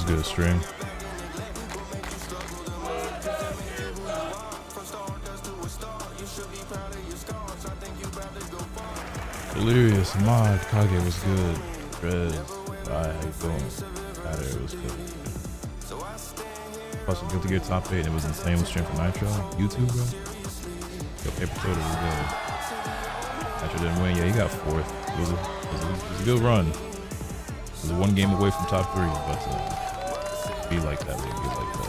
good stream. Delirious mod Kage was good. Drez, how you doing? It was good. Plus, Guilty Gear top 8 and it was insane with stream for Nitro. YouTube, bro. Yo, Paper Toad was good. Nitro didn't win. Yeah, he got 4th. It was a good run. It was one game away from top 3, but be like that, baby. Be like that.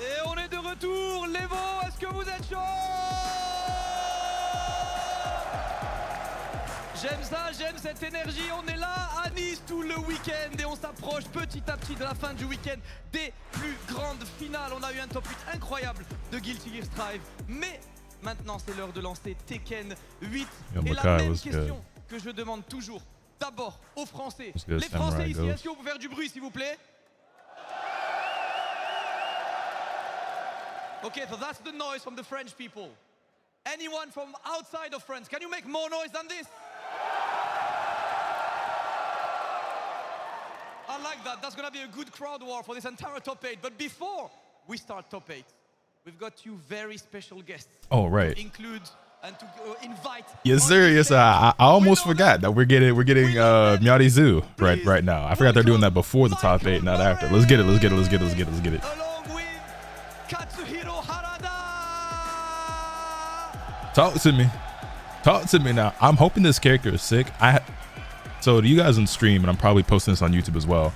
Et on est de retour, les veaux, est-ce que vous êtes chaud? J'aime ça, j'aime cette énergie, on est là à Nice tout le week-end et on s'approche petit à petit de la fin du week-end des plus grandes finales. On a eu un top 8 incroyable de Guilty Gear Strive, mais maintenant c'est l'heure de lancer Tekken 8. Et la même question que je demande toujours, d'abord aux Français. Les Français ici, est-ce que vous pouvez faire du bruit s'il vous plaît? Okay, so that's the noise from the French people. Anyone from outside of France, can you make more noise than this? I like that. That's going to be a good crowd war for this entire top 8. But before we start top 8, we've got 2 very special guests. Oh, right. To include and to invite. Yes, sir. Yes, sir. I almost forgot that we're getting Miary Zoo right now. I forgot they're doing that before the top 8, not after. Let's get it. Let's get it. Let's get it. Let's get it. Let's get it. Talk to me. Talk to me now. I'm hoping this character is sick. So to you guys on stream, and I'm probably posting this on YouTube as well.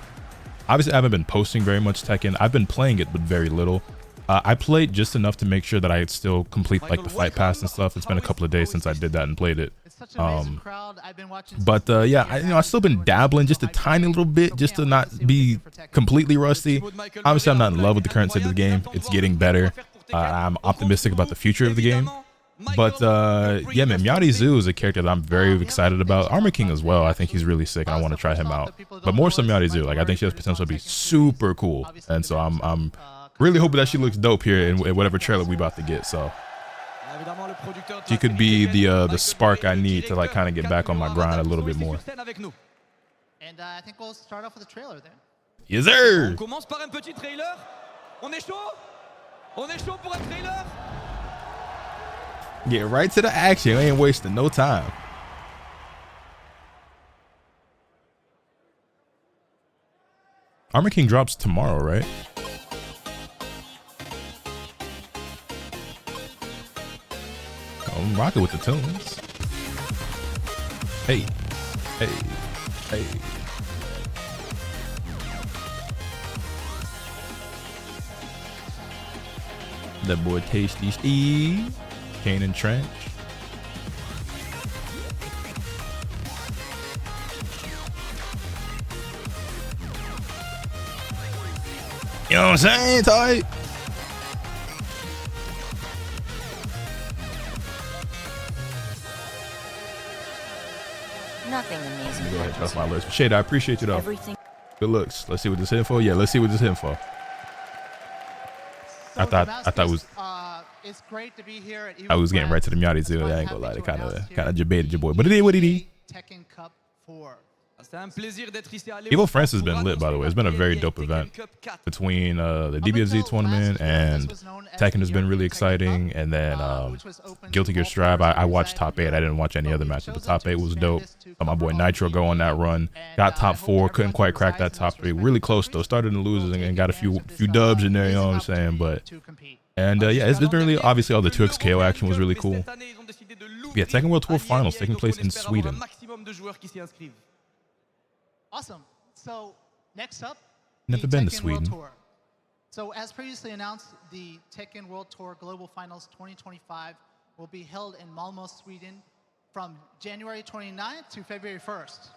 Obviously, I haven't been posting very much Tekken. I've been playing it, but very little. I played just enough to make sure that I still complete like the fight pass and stuff. It's been a couple of days since I did that and played it. But yeah, I've still been dabbling just a tiny little bit, just to not be completely rusty. Obviously, I'm not in love with the current state of the game. It's getting better. I'm optimistic about the future of the game. But yeah, man, Miary Zoo is a character that I'm very excited about. Armor King as well. I think he's really sick and I want to try him out. But more so Miary Zoo. Like, I think she has potential to be super cool. And so I'm really hoping that she looks dope here in whatever trailer we about to get. So she could be the spark I need to like kind of get back on my grind a little bit more. And I think we'll start off with a trailer then. Yes, sir. On commence par un petit trailer. On est chaud? On est chaud pour un trailer? Get right to the action. I ain't wasting no time. Armor King drops tomorrow, right? I'm rocking with the tunes. Hey, hey, hey. That boy Tasty Steve. Kane and Trench. You know what I'm saying, tight? Nothing amazing. Go ahead, trust my list. Shade, I appreciate you though. Everything. Good looks. Let's see what this hitting for. Yeah, let's see what this hitting for. So I thought it was. It's great to be here at I was getting right to the Miary Zoo. I ain't gonna lie, they kind of debated your boy, but it is what it is. Tekken Cup 4. Evo France has been lit, by the way. It's been a very dope event between the DBFZ tournament and Tekken has been really exciting. And then Guilty Gear Strive, I watched top 8. I didn't watch any other matches, but top 8 was dope. My boy Nitro go on that run. Got top 4, couldn't quite crack that top 3. Really close though. Started in losers and got a few dubs in there. You know what I'm saying? But and yeah, it's been really obviously all the 2x KO action was really cool. Yeah, Tekken World Tour Finals taking place in Sweden. Awesome. So next up, Never been to Sweden. So as previously announced, the Tekken World Tour Global Finals 2025 will be held in Malmö, Sweden from January 29th to February 1st.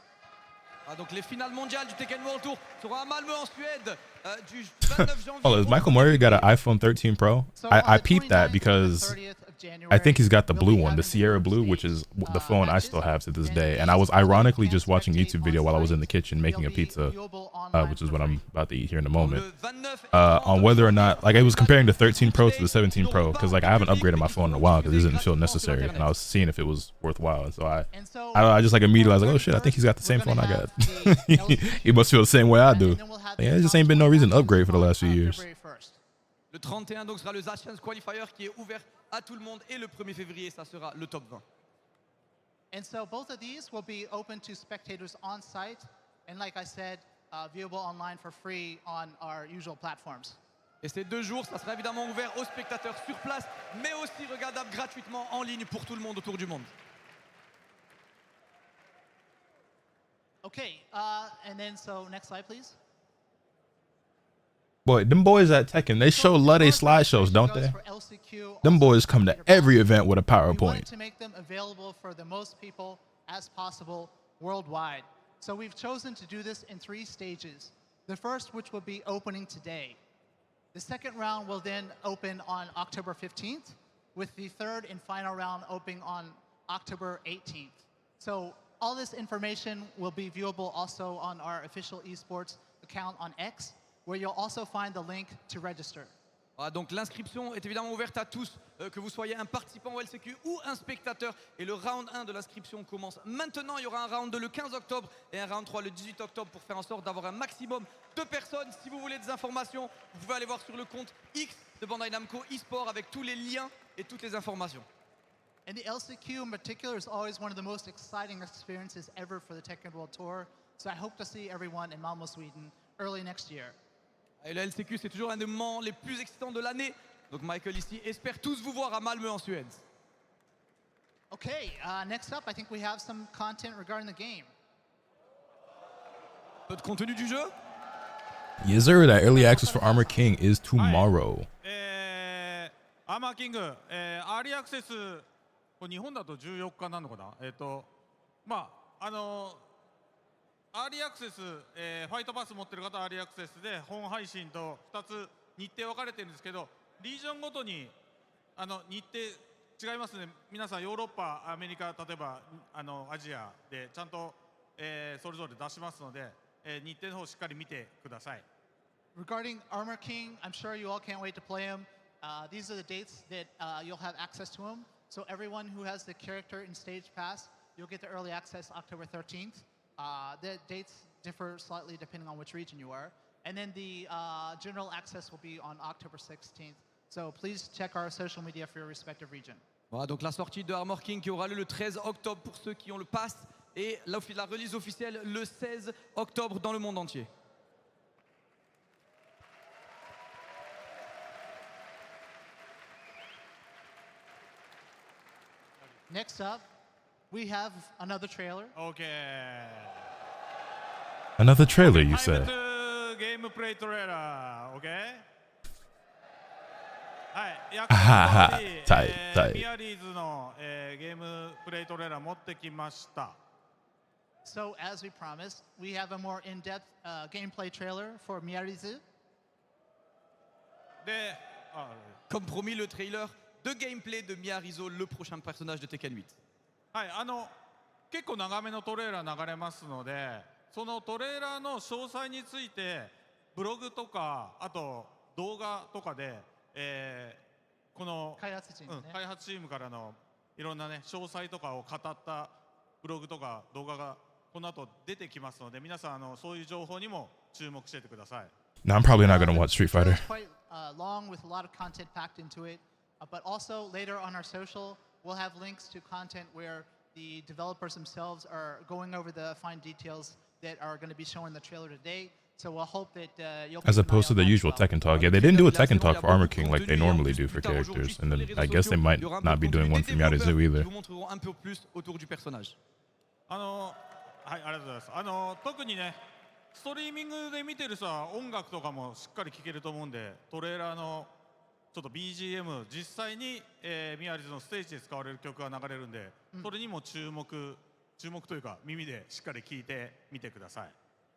Ah, donc les finales mondiales du Tekken World Tour seront à Malmö en Suède du 29 janvier. Oh, is Michael Miary got an iPhone 13 Pro? I peeped that because I think he's got the blue one, the Sierra Blue, which is the phone I still have to this day. And I was ironically just watching a YouTube video while I was in the kitchen making a pizza, which is what I'm about to eat here in a moment, on whether or not, like, it was comparing the 13 Pro to the 17 Pro, because like I haven't upgraded my phone in a while because it didn't feel necessary, and I was seeing if it was worthwhile. And so I just like immediately I was like, oh shit, I think he's got the same phone I got. He must feel the same way I do. Yeah, it just ain't been no reason to upgrade for the last few years. Le 31 donc sera le Asians Qualifier qui est ouvert à tout le monde, et le 1er février ça sera le top 20. And so both of these will be open to spectators on site, and like I said, viewable online for free on our usual platforms. Et ces 2 jours, ça sera évidemment ouvert aux spectateurs sur place, mais aussi regardable gratuitement en ligne pour tout le monde autour du monde. Okay, and then so next slide, please. Boy, them boys at Tekken, they love their slideshows, don't they? Them boys come to every event with a We wanted PowerPoint. to make them available for the most people as possible worldwide. So we've chosen to do this in 3 stages. The first, which will be opening today. The second round will then open on October 15th, with the third and final round opening on October 18th. So all this information will be viewable also on our official esports account on X, where you'll also find the link to register. Ah, donc l'inscription est évidemment ouverte à tous, que vous soyez un participant au LCQ ou un spectateur. Et le round 1 de l'inscription commence maintenant. Il y aura un round 2 le 15 octobre et un round 3 le 18 octobre pour faire en sorte d'avoir un maximum de personnes. Si vous voulez des informations, vous pouvez aller voir sur le compte X de Bandai Namco eSport avec tous les liens et toutes les informations. And the LCQ in particular is always one of the most exciting experiences ever for the Tekken World Tour. So I hope to see everyone in Malmö, Sweden early next year. Et le LCQ, c'est toujours un des moments les plus excitants de l'année. Donc Michael ici espère tous vous voir à Malmö en Suède. Okay, next up, I think we have some content regarding the game. Peu de contenu du jeu. Yes, sir. That early access for Armor King is tomorrow. アーマーキング、アーリーアクセス、これ日本だと14日なのかな、アーリーアクセス、ファイトパス持ってる方はアーリーアクセスで、本配信と2つ日程分かれてるんですけど、リージョンごとに日程違いますね。皆さん、ヨーロッパ、アメリカ、例えばアジアでちゃんと、それぞれ出しますので、日程の方しっかり見てください。Regarding Armor King, I'm sure you all can't wait to play him. These are the dates that you'll have access to him. So everyone who has the character in Stage Pass, you'll get the early access October 13th. The dates differ slightly depending on which region you are. And then the general access will be on October 16th. So please check our social media for your respective region. Voilà, donc la sortie de Armor King qui aura lieu le 13 octobre pour ceux qui ont le pass, et la release officielle le 16 octobre dans le monde entier. Next up, we have another trailer. OK。Another trailer, you said. ゲームプレイトレーラー、OK？ はい、ミヤリーズの、ゲームプレイトレーラー持ってきました。So as we promised, we have a more in-depth gameplay trailer for Miary. Comme promis, le trailer de gameplay de Miary, le prochain personnage de Tekken 8. はい、結構長めのトレーラー流れますので、そのトレーラーの詳細についてブログとかあと動画とかで、この開発チームね、開発チームからのいろんなね詳細とかを語ったブログとか動画がこの後出てきますので、皆さんそういう情報にも注目しててください。No, I'm probably not gonna watch Street Fighter. It's quite long with a lot of content packed into it, but also later on our social, we'll have links to content where the developers themselves are going over the fine details that are going to be shown in the trailer today. So we'll hope that you'll. As opposed to the usual Tekken Talk. Yeah, they didn't do a Tekken Talk for Armor King like they normally do for characters, and then I guess they might not be doing one for Miary either. はい、ありがとうございます。特にね、ストリーミングで見てるさ、音楽とかもしっかり聴けると思うんで、トレーラーのちょっと BGM 実際に、ミヤリズのステージで使われる曲が流れるんで、それにも注目というか耳でしっかり聞いてみてください。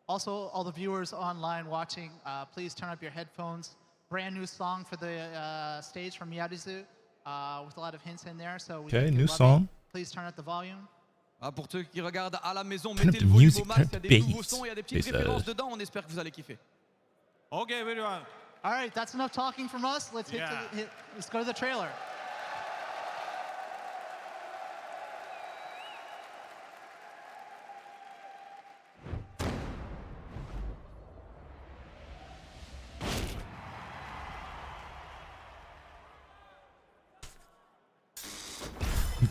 Also, all the viewers online watching, please turn up your headphones. Brand new song for the stage from Miarizu, with a lot of hints in there. So we Okay, new song. Please turn up the volume. Pour ceux qui regardent à la maison, Turn up mettez the le volume music, au max. turn Il y a up des the nouveaux bass. sons, il y a des petites They références said. dedans. On espère que vous allez kiffer. OK, everyone. All right, that's enough talking from us. Let's let's go to the trailer.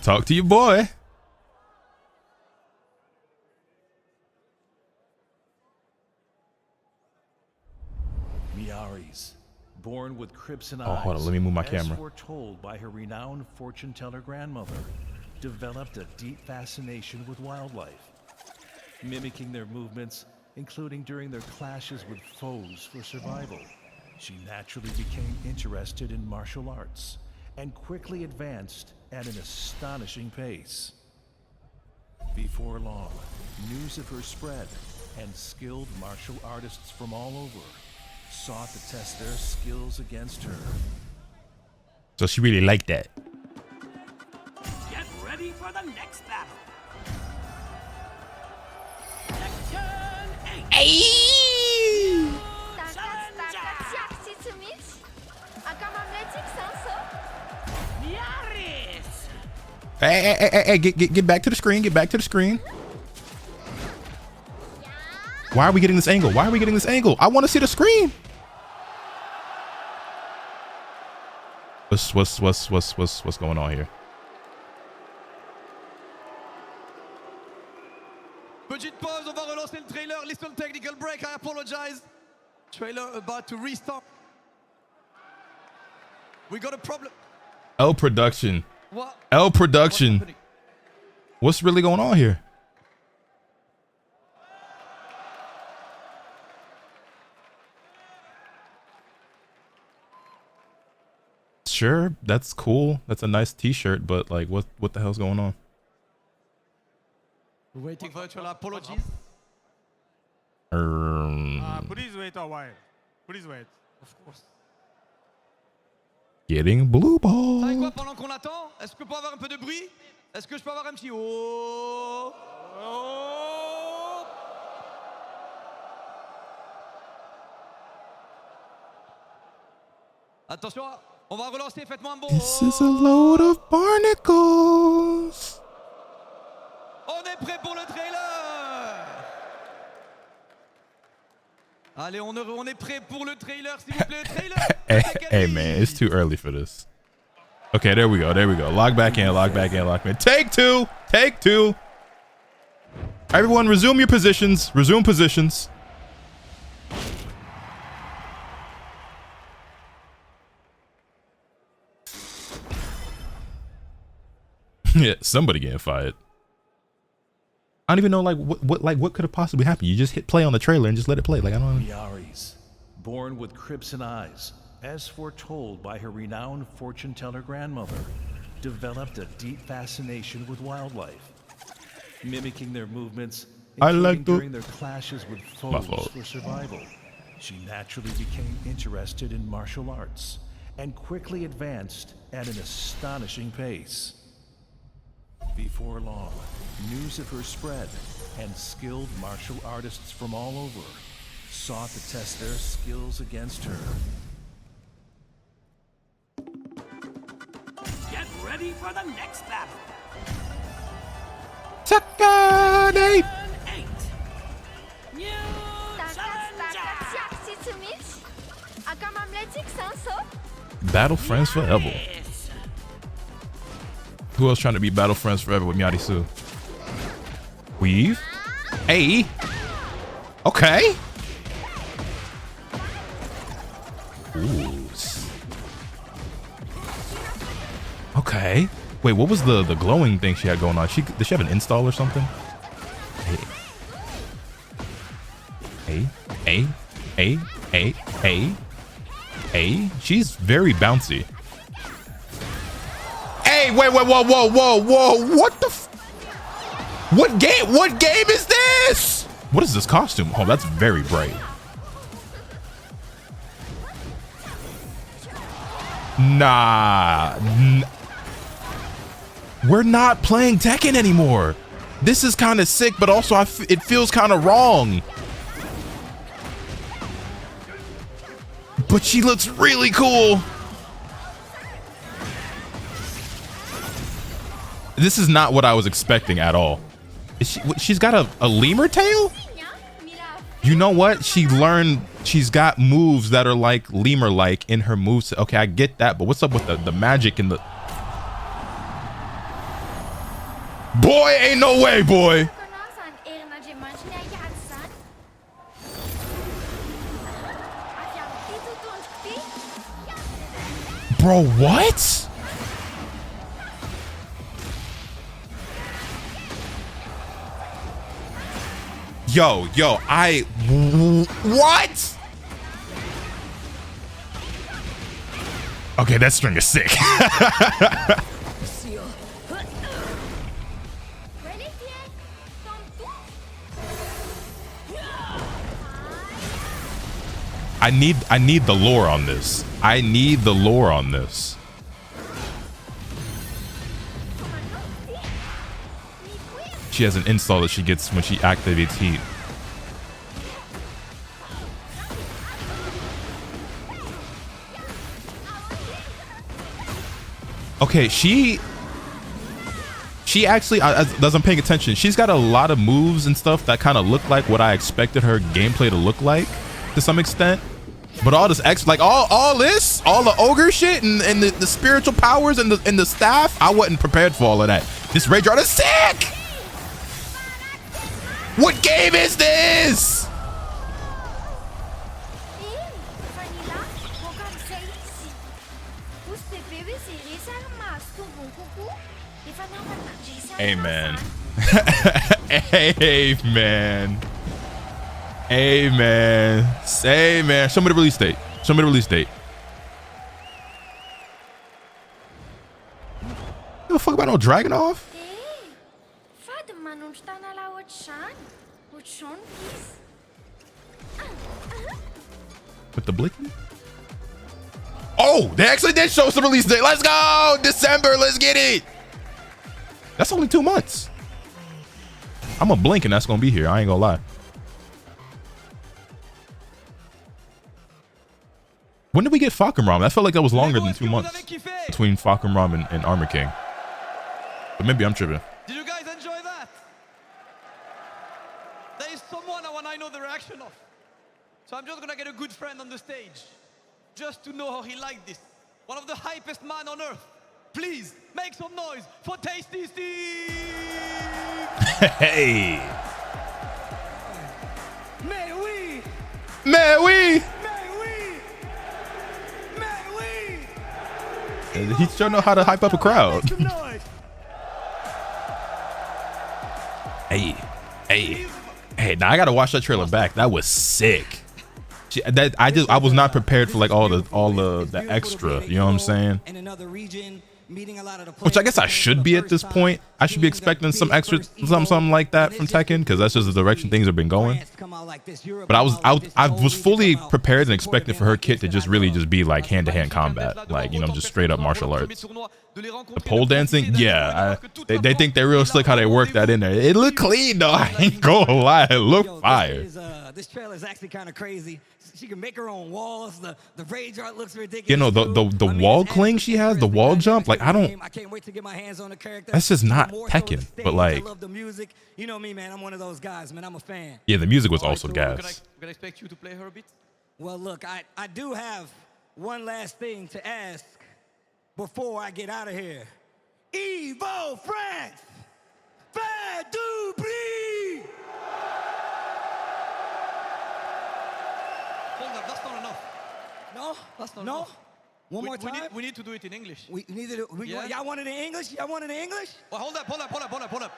Talk to your boy. Miary's, born with crimson Oh, eyes, hold on, let me move my camera. as foretold by her renowned fortune teller grandmother, developed a deep fascination with wildlife, mimicking their movements, including during their clashes with foes for survival. She naturally became interested in martial arts and quickly advanced at an astonishing pace. Before long, news of her spread, and skilled martial artists from all over sought to test their skills against her. So she really liked that. Get ready for the next battle. Tekken 8. Hey! Miary. Hey, get back to the screen. Get back to the screen. Why are we getting this angle? Why are we getting this angle? I want to see the screen. What's going on here? Petite pause, on va relancer le trailer. Little technical break, I apologize. Trailer about to restart. We got a problem. L production. What? L production. What's really going on here? Sure, that's cool. That's a nice t-shirt, but like what the hell's going on? Waiting for virtual apologies. Please wait a while. Please wait. Of course. Getting blue Vous savez quoi, ball. pendant qu'on attend, est-ce que je peux avoir un peu de bruit? Est-ce que je peux avoir un petit oh? Oh! Attention, on va relancer, faites-moi un bon This is a load of barnacles. On est prêt pour le trailer. Allez, on est prêt pour le trailer, s'il vous plaît, le trailer. Hey man, it's too early for this. Okay, there we go. Log back in. Take two. Everyone resume your positions. Resume positions. Yeah, somebody getting fired. I don't even know what could have possibly happened. You just hit play on the trailer and just let it play. Like I don't know. Miary's, born with crimson eyes, as foretold by her renowned fortune teller grandmother, developed a deep fascination with wildlife, mimicking their movements, including during their clashes with foes for survival. She naturally became interested in martial arts and quickly advanced at an astonishing pace. Before long, news of her spread, and skilled martial artists from all over sought to test their skills against her. Get ready for the next battle. Tekken 8. 8. New challenger. Battle Friends Forever. Who else trying to be Battle Friends Forever with Miary? Weave. Hey. Okay. Ooh. Okay. Wait, what was the glowing thing she had going on? Did she have an install or something? Hey. Hey, she's very bouncy. Hey, wait, whoa, whoa. What the what game is this? What is this costume? Oh, that's very bright. Nah. We're not playing Tekken anymore. This is kind of sick, but also it feels kind of wrong. But she looks really cool. This is not what I was expecting at all. She's got a lemur tail? You know what? She's got moves that are like lemur-like in her moves. Okay, I get that, but what's up with the magic and the... Boy, ain't no way, boy. Bro, what? Yo, what? Okay, that string is sick. I need the lore on this. I need the lore on this. She has an install that she gets when she activates heat. Okay, she actually, as I'm paying attention, she's got a lot of moves and stuff that kind of look like what I expected her gameplay to look like to some extent. But all this all the ogre shit and the spiritual powers and the staff, I wasn't prepared for all of that. This Rage Art is sick. What game is this? Amen. Amen. Amen. Say, man. Show me the release date. Show me the release date. Give a fuck about no Dragunov? With the blinking? Oh, they actually did show us the release date. Let's go. December. Let's get it. That's only 2 months. I'm gonna blink and that's gonna be here. I ain't gonna lie. When did we get Falconrom? I felt like that was longer than 2 months between Falconrom and Armor King. But maybe I'm tripping. Did you guys enjoy that? There is someone I want to know the reaction of. So I'm just going to get a good friend on the stage just to know how he liked this. One of the hypest man on earth. Please make some noise for Tasty Steve. Hey. Mais oui. Mais oui. He sure know how to hype up a crowd. Hey! Now I gotta watch that trailer back. That was sick. I was not prepared for like all the extra. You know what I'm saying? Which I guess I should be at this point. I should be expecting some extra, something like that from Tekken, because that's just the direction things have been going. But I was fully prepared and expecting for her kit to just really just be like hand-to-hand combat, like, you know, just straight up martial arts. The pole dancing, yeah, they think they're real slick how they work that in there. It looked clean though. I ain't gonna lie, it looked fire. This trailer is actually kind of crazy. She can make her own walls. The rage art looks ridiculous. You know, the wall cling she has, the wall jump, like I can't wait to get my hands on the character. That's just not Tekken, but like, I love the music. You know me, man. I'm one of those guys, man. I'm a fan. Yeah, the music was also gas. Can I expect you to play her a bit? Well, look, I do have one last thing to ask before I get out of here. Evo France, Bad Dubri. Hold up, that's not enough. No, that's not enough. One more time. We need to do it in English. Y'all want it in English? Y'all want it in English? Well, hold up.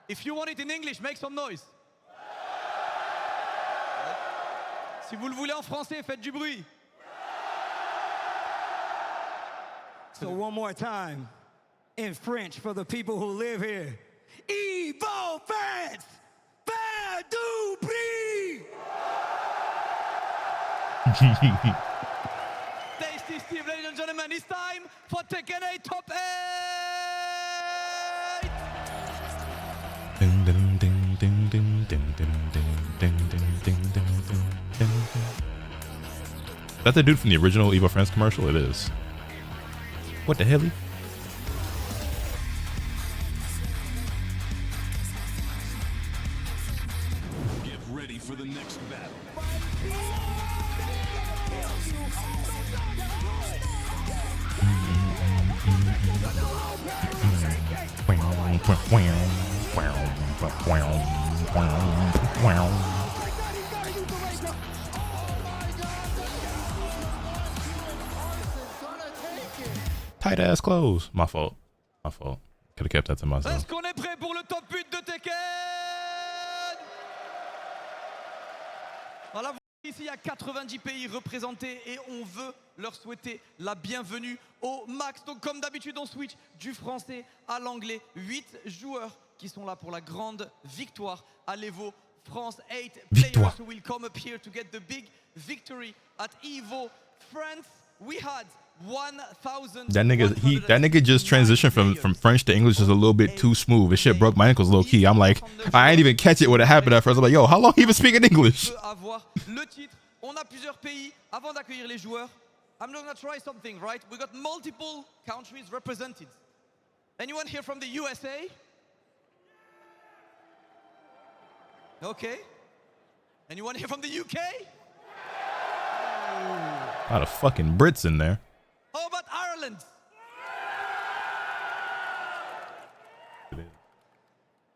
If you want it in English, make some noise. Si vous le voulez en français, faites du bruit. So one more time, in French for the people who live here. Evo France! Faire du bruit! Tasty Steve, ladies and gentlemen, it's time for Tekken 8 Top 8! Ding, ding, ding, ding, ding, ding, ding, ding, ding, ding, ding, ding, ding. Is that the dude from the original Evo Friends commercial? It is. What the hell? Get ready for the next battle. Tight ass clothes. My fault. My fault. Could have kept that to myself. Est-ce qu'on est prêt pour le top 8 de Tekken? Voilà, ici il y a 90 pays représentés et on veut leur souhaiter la bienvenue au max. Donc comme d'habitude on switch du français à l'anglais. 8 joueurs qui sont là pour la grande victoire à l'Evo France. 8 Victoire. players who will come up here to get the big victory at Evo France. We had 1,000. That nigga just transitioned from French to English just a little bit too smooth. This shit broke my ankles low key. I'm like, I ain't even catch it when it happened at first. I'm like, yo, how long he been speaking English? Avoir le titre. On a plusieurs pays. Avant d'accueillir les joueurs, I'm gonna try something, right? We got multiple countries represented. Anyone here from the USA? Okay. Anyone here from the UK? A lot of fucking Brits in there. How about Ireland?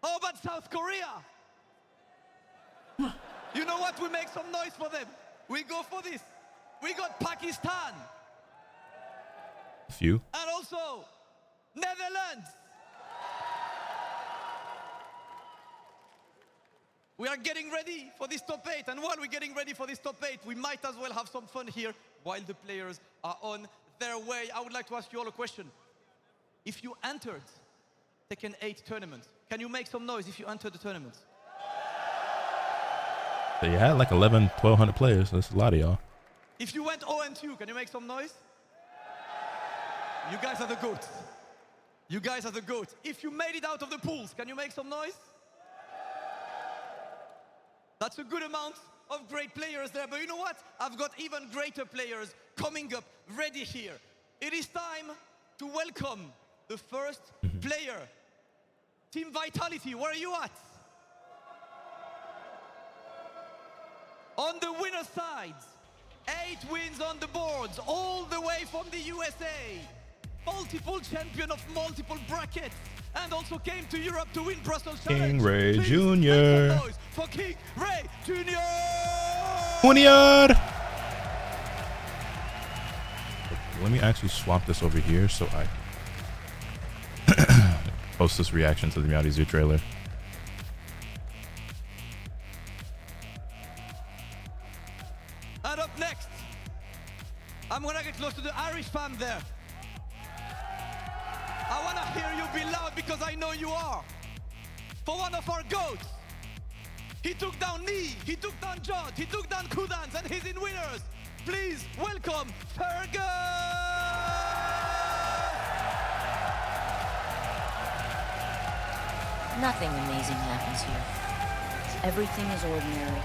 How about South Korea? You know what? We make some noise for them. We go for this. We got Pakistan. A few. And also Netherlands. We are getting ready for this top 8. And while we're getting ready for this top 8, we might as well have some fun here while the players are on their way. I would like to ask you all a question. If you entered Tekken 8 tournament, can you make some noise if you entered the tournament? They had like 1,200 players. That's a lot of y'all. If you went 0-2, can you make some noise? You guys are the GOATs. You guys are the GOATs. If you made it out of the pools, can you make some noise? That's a good amount of great players there. But you know what? I've got even greater players coming up ready here. It is time to welcome the first player. Team Vitality, where are you at? On the winner's side, 8 wins on the boards, all the way from the USA. Multiple champion of multiple brackets. And also came to Europe to win Brussels Challenge. King Ray Please Jr. make some noise for King Ray Jr. Junior. Let me actually swap this over here so I post this reaction to the Miary Zoo trailer. And up next, I'm gonna get close to the Irish fam there. I wanna hear you be loud because I know you are. For one of our GOATs. He took down Knee, he took down Jod, he took down Kudans, and he's in winners. Please welcome Fergus! Nothing amazing happens here. Everything is ordinary.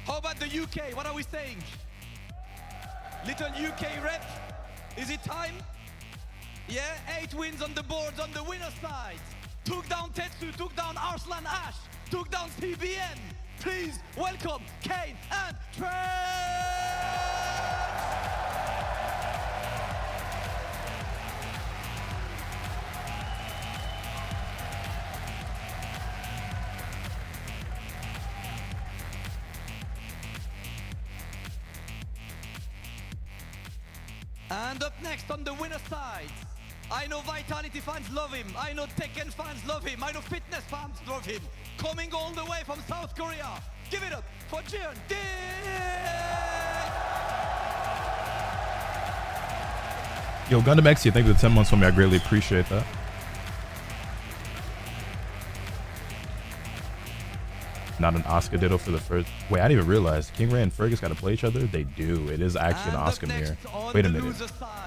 How about the UK? What are we saying? Little UK rep. Is it time? Yeah, 8 wins on the boards on the winner's side. Took down Tetsu, took down Arslan Ash, took down CBN. Please welcome Kane and Trent! And up next on the winner's side, I know Vitality fans love him. I know Tekken fans love him. I know fitness fans love him. Coming all the way from South Korea. Give it up for Jeon. Yo, Gundam XC, thank you for the 10 months for me. I greatly appreciate that. Not an Oscar ditto for the first. Wait, I didn't even realize King Ray and Fergus got to play each other. They do. It is actually an Oscar mirror. Wait a minute.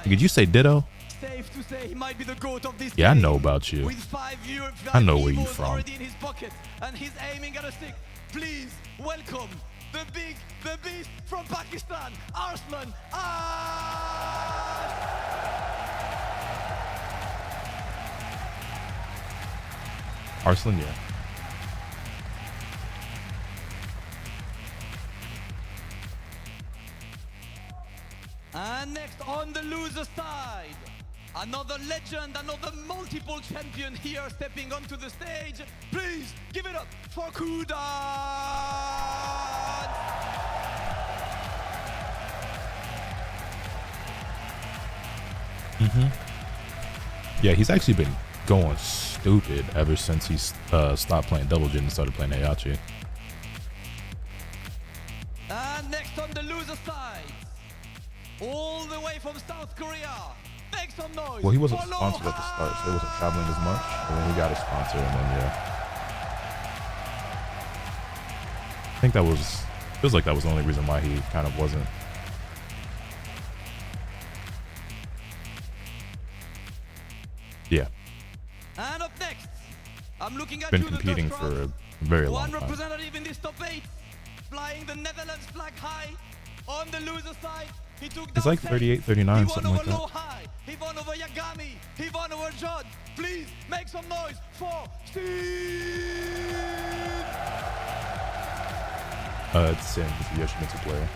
Did you say ditto? Safe to say he might be the GOAT of this Yeah, I game. know about you. With 5 years, I know where you from. already in his pocket, and he's aiming at a stick. Please welcome the beast from Pakistan, Arslan. Arslan, yeah. And next on the loser side, another legend, another multiple champion here stepping onto the stage. Please give it up for Kudan! Yeah, he's actually been going stupid ever since he stopped playing Double Jin and started playing Heihachi. And next on the loser side, all the way from South Korea, make some noise. Well, he wasn't sponsored at the start, so he wasn't traveling as much. And then he got a sponsor, and then yeah. I think that was, feels like that was the only reason why he kind of wasn't. Yeah. And up next, I'm looking at Been you, the competing Dutch for crowd. a very long One time. representative in this top 8, flying the Netherlands flag high. On the loser side, he took It's down like 38, Tate. 39, He won something like over that. Low High. He won over Yagami. He won over John. Please make some noise for Steve. It's Sin. He's a Yoshimitsu player.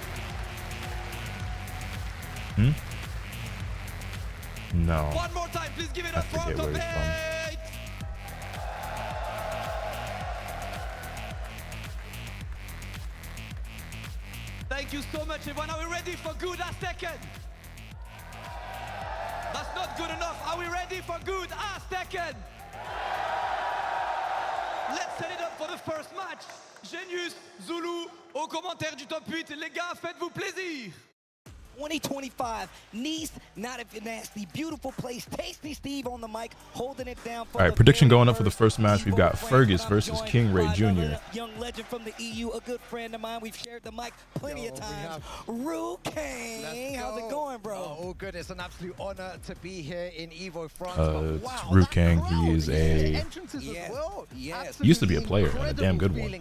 No. One more time, please give it I up for forget top where he's 8. Thank you so much, everyone. Are we ready for good as Tekken? That's not good enough. Are we ready for good as Tekken? Let's set it up for the first match. Genius, Zulu, aux commentaires du top 8. Les gars, faites-vous plaisir. 2025, Nice, not if you're nasty, beautiful place, Tasty Steve on the mic, holding it down for All right, prediction going up for the first match. We've got Fergus versus King Ray Jr. Young legend from the EU, a good friend of mine. We've shared the mic plenty of times. Ruking, how's it going, bro? All good. It's an absolute honor to be here in Evo, France. It's Ruking. He is a he used to be a player and a damn good one.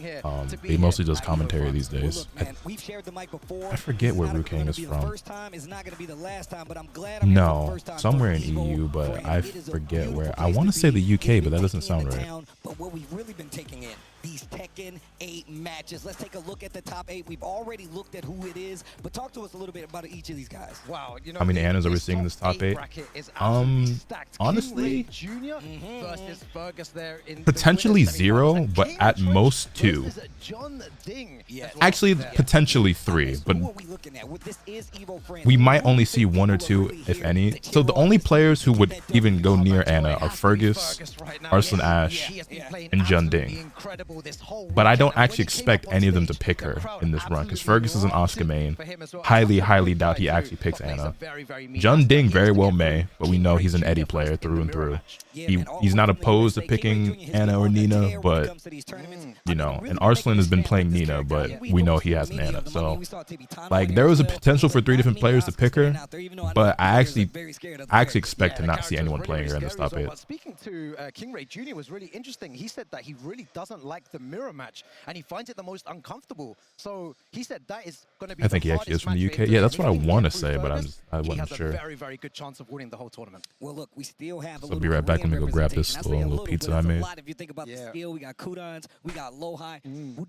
He mostly does commentary these days. We've shared the mic before. I forget where Ruking is from. Time is not going to be the last time, but I'm glad I'm No, somewhere in EU, but I forget where. I want to say the UK, but that doesn't sound right. But what we've really been taking in, these Tekken 8 matches. Let's take a look at the top 8. We've already looked at who it is, but talk to us a little bit about each of these guys. Wow, you know, How many Annas are we seeing in this top 8? Honestly, versus Fergus there in potentially 0, but at most 2. Actually, potentially 3, but we might only see 1 or 2, if any. So the only players who would even go near Anna are Fergus, Arslan Ash, and Jun Ding. But I don't actually expect any of them to pick her in this run, because Fergus is an Oscar main. Highly doubt he actually picks Anna. Jun Ding very well may, but we know he's an Eddie player through and through. He's not opposed to picking Anna or Nina, but, you know, and Arslan has been playing Nina, but we know he has an Anna. So, like, there was a potential for 3 different players to pick her, but I actually expect to not see anyone playing her in this top 8. Speaking to King Ray Jr. was really interesting. He said that he really doesn't like the mirror match, and he finds it the most uncomfortable. So he said that is going to be. I think he actually is from the UK. Yeah, that's what I want to say, but I wasn't sure. He has a very good chance of winning the whole tournament. Well, look, we still have a So I'll be right back. Let me go grab this little pizza I made. If you think about the skill, we got Kudans, we got Lohai.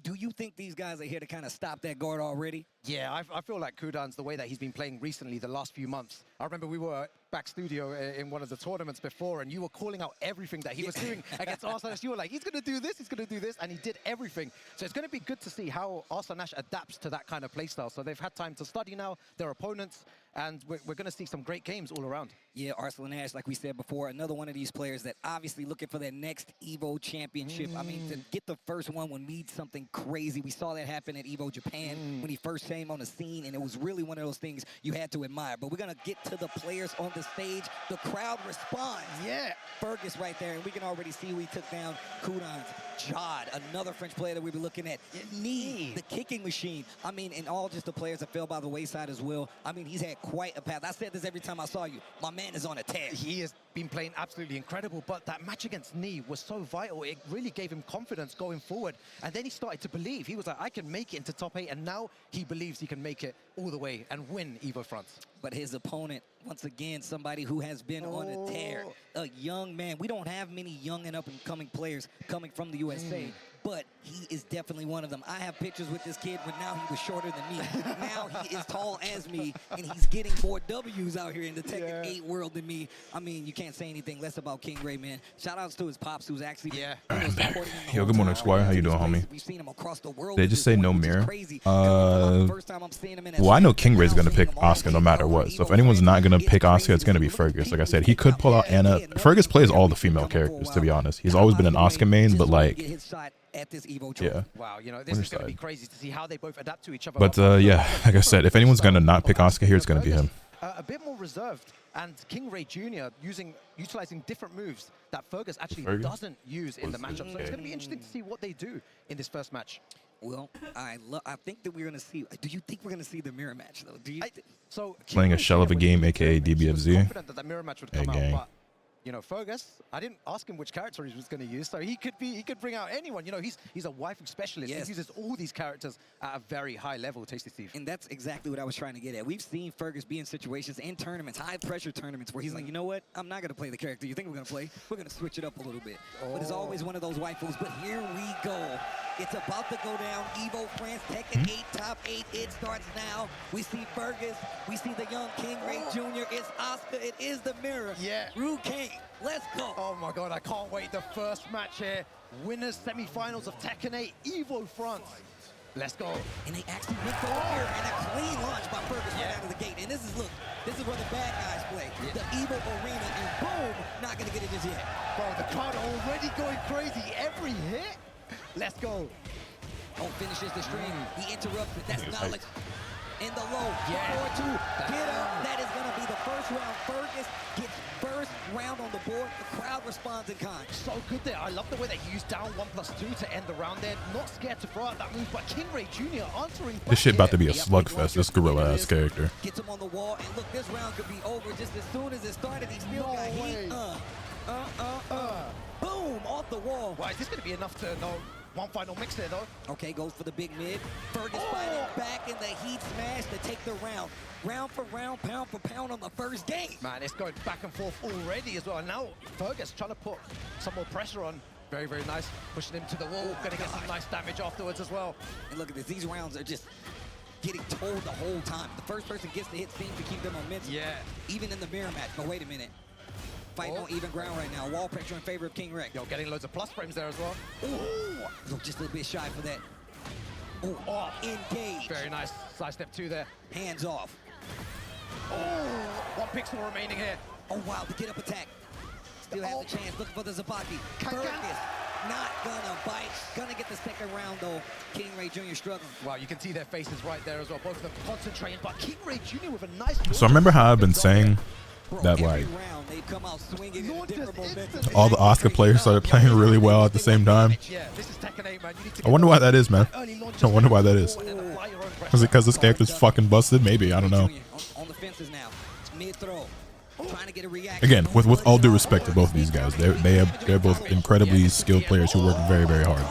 Do you think these guys are here to kind of stop that guard already? Yeah, I feel like Kudan's the way that he's been playing recently, the last few months. I remember we were back studio in one of the tournaments before, and you were calling out everything that he was doing against Arslan Ash. You were like, he's going to do this, he's going to do this, and he did everything. So it's going to be good to see how Arslan Ash adapts to that kind of playstyle. So they've had time to study now their opponents, and we're going to see some great games all around. Yeah, Arsenal Nash, like we said before, another one of these players that obviously looking for their next EVO championship. I mean, to get the first one would need something crazy. We saw that happen at EVO Japan when he first came on the scene, and it was really one of those things you had to admire. But we're going to get to the players on the stage. The crowd responds. Yeah. Fergus right there, and we can already see who he took down. Kudans, Jod, another French player that we've been looking at. Nee, the kicking machine. I mean, and all just the players that fell by the wayside as well. I mean, he's had quite a path. I said this every time I saw you. My man is on a tear. He has been playing absolutely incredible, but that match against Nee was so vital. It really gave him confidence going forward. And then he started to believe. He was like, I can make it into top 8, and now he believes he can make it all the way and win EVO France. But his opponent, once again, somebody who has been on a tear. A young man. We don't have many young and up-and-coming players coming from the USA. But he is definitely one of them. I have pictures with this kid when now he was shorter than me. Now he is tall as me, and he's getting more W's out here in the Tekken 8 world than me. I mean, you can't say anything less about King Ray, man. Shout outs to his pops, who's actually supporting him. Yo, good morning, Squire. How you doing, homie? We've seen him across the world. Did they just say no mirror? Well, I know King Ray's gonna pick Asuka no matter what. So if anyone's not gonna pick Asuka, it's gonna be Fergus. Like I said, he could pull out Anna. Fergus plays all the female characters, to be honest. He's always been an Asuka main, but like, yeah. Wow, you know, this is going to be crazy to see how they both adapt to each other. But yeah, like I said, if anyone's gonna not pick Asuka here, it's gonna be him. A bit more reserved, and King Ray Jr. utilizing different moves that Fergus actually doesn't use in the matchup. So it's going to be interesting to see what they do in this first match. Well, I think that we're going to see. Do you think we're going to see the mirror match though? Do you? Playing a shell of a game, aka DBFZ. Confident that the mirror match would come out, but you know, Fergus, I didn't ask him which character he was going to use, so he could bring out anyone. You know, he's a waifu specialist. He uses all these characters at a very high level, Tasty Steve. And that's exactly what I was trying to get at. We've seen Fergus be in situations, in tournaments, high-pressure tournaments, where he's like, you know what? I'm not going to play the character you think we're going to play. We're going to switch it up a little bit. But it's always one of those waifus. But here we go. It's about to go down. EVO France, Tekken 8, top 8. It starts now. We see Fergus. We see the young King Ray Jr. It's Asuka. It is the mirror. Yeah. Ru Kang. Let's go. Oh my God, I can't wait. The first match here. Winners semifinals of Tekken 8, EVO France. Let's go. And they actually went for here and a clean launch by Fergus right out of the gate. And this is, look, this is where the bad guys play. The EVO arena, and boom, not gonna get it just yet. Bro, the crowd already going crazy. Every hit. Let's go. Oh, finishes the stream. He interrupts it. That's knowledge. In the low. 4-2. Get up. That is going to be the first round. Fergus gets first round on the board. The crowd responds in kind. So good there. I love the way that he used down 1+2 to end the round there. Not scared to throw out that move, but King Ray Jr. answering. This shit about to be a slugfest. This gorilla-ass character. Gets him on the wall, and look, this round could be over just as soon as it started. He still got heat. Boom, off the wall. Wow, is this going to be enough to know? One final mix there, though. Okay, goes for the big mid. Fergus fighting back in the heat smash to take the round. Round for round, pound for pound on the first game. Man, it's going back and forth already as well. And now Fergus trying to put some more pressure on. Very, very nice. Pushing him to the wall. Going to get some nice damage afterwards as well. And look at this. These rounds are just getting told the whole time. The first person gets the hit seems to keep their momentum. Yeah. Even in the mirror match. But wait a minute. Fighting on even ground right now. Wall pressure in favor of King Ray. Yo, getting loads of plus frames there as well. Ooh, just a little bit shy for that. Ooh, engage. Very nice. Side step 2 there. Hands off. Oh, 1 pixel remaining here. Oh, wow, the get up attack. Still has a chance. Looking for the Zabaki. Fergus not gonna bite. Gonna get the second round, though. King Ray Jr. struggling. Wow, you can see their faces right there as well. Both of them concentrating, but King Ray Jr. with a nice... So remember how I've been saying that, like, all the Asuka players started playing really well at the same time? I wonder why that is, man. I wonder why that is. Is it because this character's fucking busted? Maybe, I don't know. Again, with all due respect to both of these guys, they're both incredibly skilled players who work very, very hard.